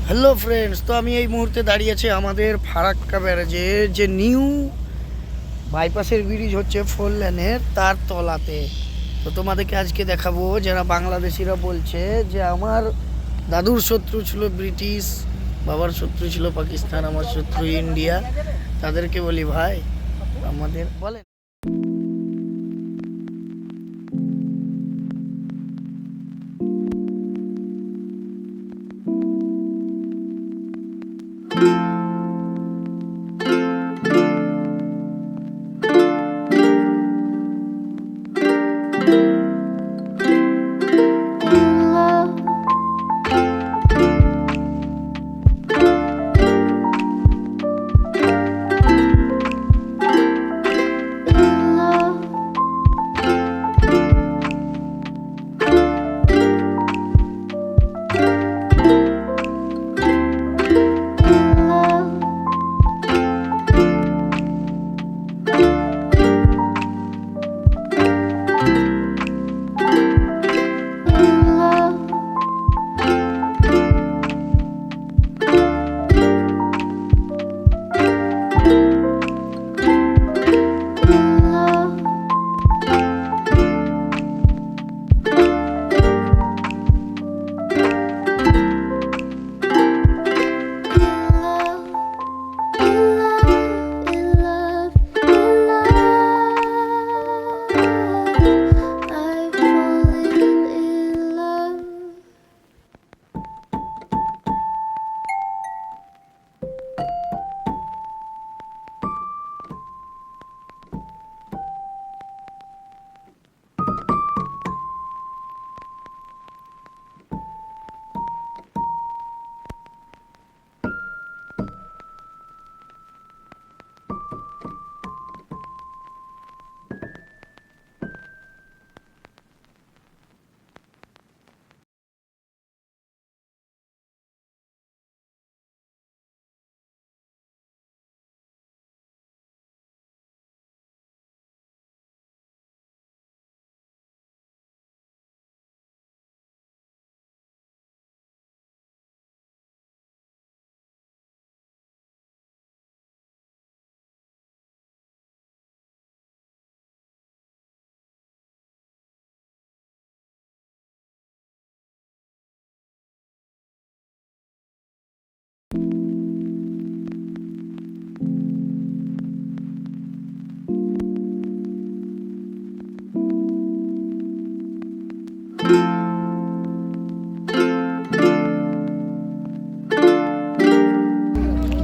Hello friends, তো আমি এই মুহূর্তে দাঁড়িয়ে আছি আমাদের ফারাক্কা ব্যারাজে যে নিউ বাইপাসের ব্রিজ হচ্ছে 4 লেনের, তার তলাতে। তো তোমাদেরকে আজকে দেখাবো, যারা বাংলাদেশিরা বলছে যে আমার দাদুর শত্রু ছিল ব্রিটিশ, বাবার শত্রু ছিল পাকিস্তান, আমার শত্রু ইন্ডিয়া, তাদেরকে বলি ভাই আমাদের বলেন।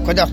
কোথাও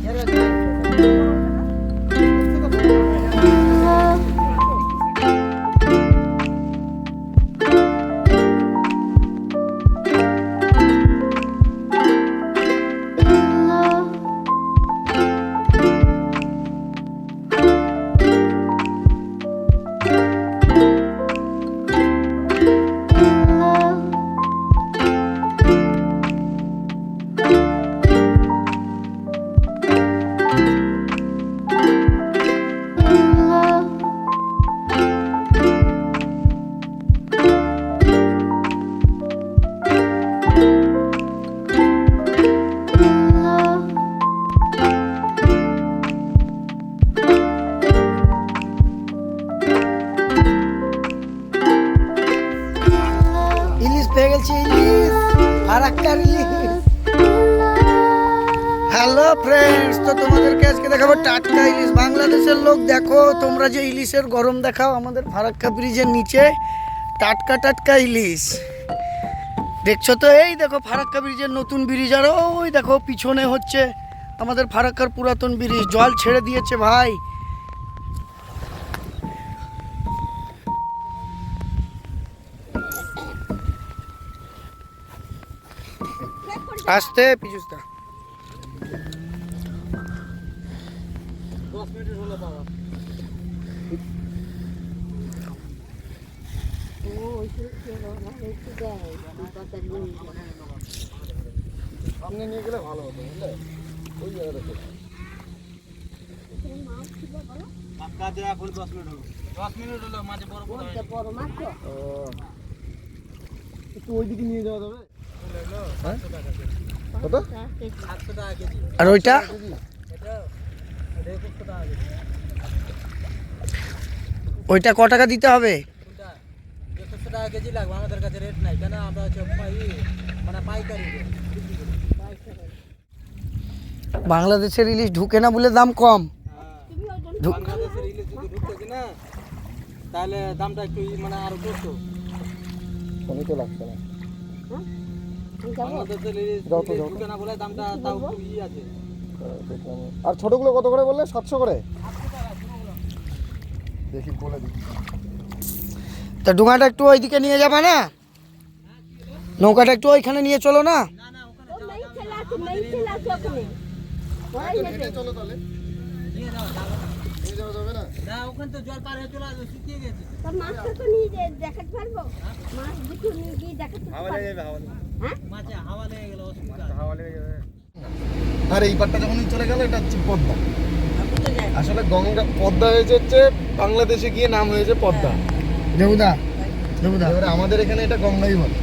ইলিশ পেয়ে গেছি, ইলিশ, ফারাক্কার ইলিশ। হ্যালো ফ্রেন্ডস, তো তোমাদেরকে আজকে দেখাবো টাটকা ইলিশ। বাংলাদেশের লোক দেখো, তোমরা যে ইলিশের গরম দেখাও, আমাদের ফারাক্কা ব্রিজের নিচে টাটকা টাটকা ইলিশ দেখছো তো। এই দেখো ফারাক্কা ব্রিজের নতুন ব্রিজ, আর ওই দেখো পিছনে হচ্ছে আমাদের ফারাক্কার পুরাতন ব্রিজ। জল ছেড়ে দিয়েছে ভাই। আসতে পিছুসটা 10 মিনিট হলো বাবা। সামনে নিয়ে গেলে ভালো হতো, বুঝলে? ওই জায়গাটা এখন 10 মিনিট হলো। 10 মিনিট হলো, মাঝে বড় মাছ তো। একটু ওইদিকে নিয়ে যাওয়া যাবে? 500 টাকা। কত? আর ওইটা ওইটা ক টাকা দিতে হবে? টাকা কেজি লাগবে, আমাদের কাছে রেট নাই, কেন আমরা হচ্ছে মানে পাইকারি বাংলাদেশের ইলিশ ঢুকে না বলে দাম কম। বাংলাদেশের ইলিশ যদি ঢুকতো কিনা তাহলে দামটা একটু মানে আরো করতো। কমই তো লাগছে না, বাংলাদেশের ইলিশ ঢুকে না বলে দামটা তাও ই আছে। আর ছোটগুলো কত করে বললে? 700 করে। দেখি বলে দিচ্ছি। তা ডুঙাটা একটু ওইদিকে নিয়ে যাবে না? নৌকাটা একটু ওইখানে নিয়ে চলো না। চলো তাহলে, নিয়ে যাওয়া যাবে না? না, ওখানে তো জল পার হয়ে চলে আসবে, শুকিয়ে গেছে। মাছটা তো নিয়ে দেখাতে পারবো, মাছ দুটো নিয়ে গিয়ে দেখাতে পারবো। হাওয়া লেগে যাবে, হ্যাঁ মাছে হাওয়া লেগে গেল, অসুবিধা, হাওয়া লেগে যাবে। আর এই পাটটা যখন চলে গেল, এটা হচ্ছে পদ্মা। আসলে গঙ্গা পদ্মা হয়েছে হচ্ছে বাংলাদেশে গিয়ে নাম হয়েছে পদ্মা। দেবুদা দেবুদা এবারে আমাদের এখানে এটা গঙ্গাই বলে।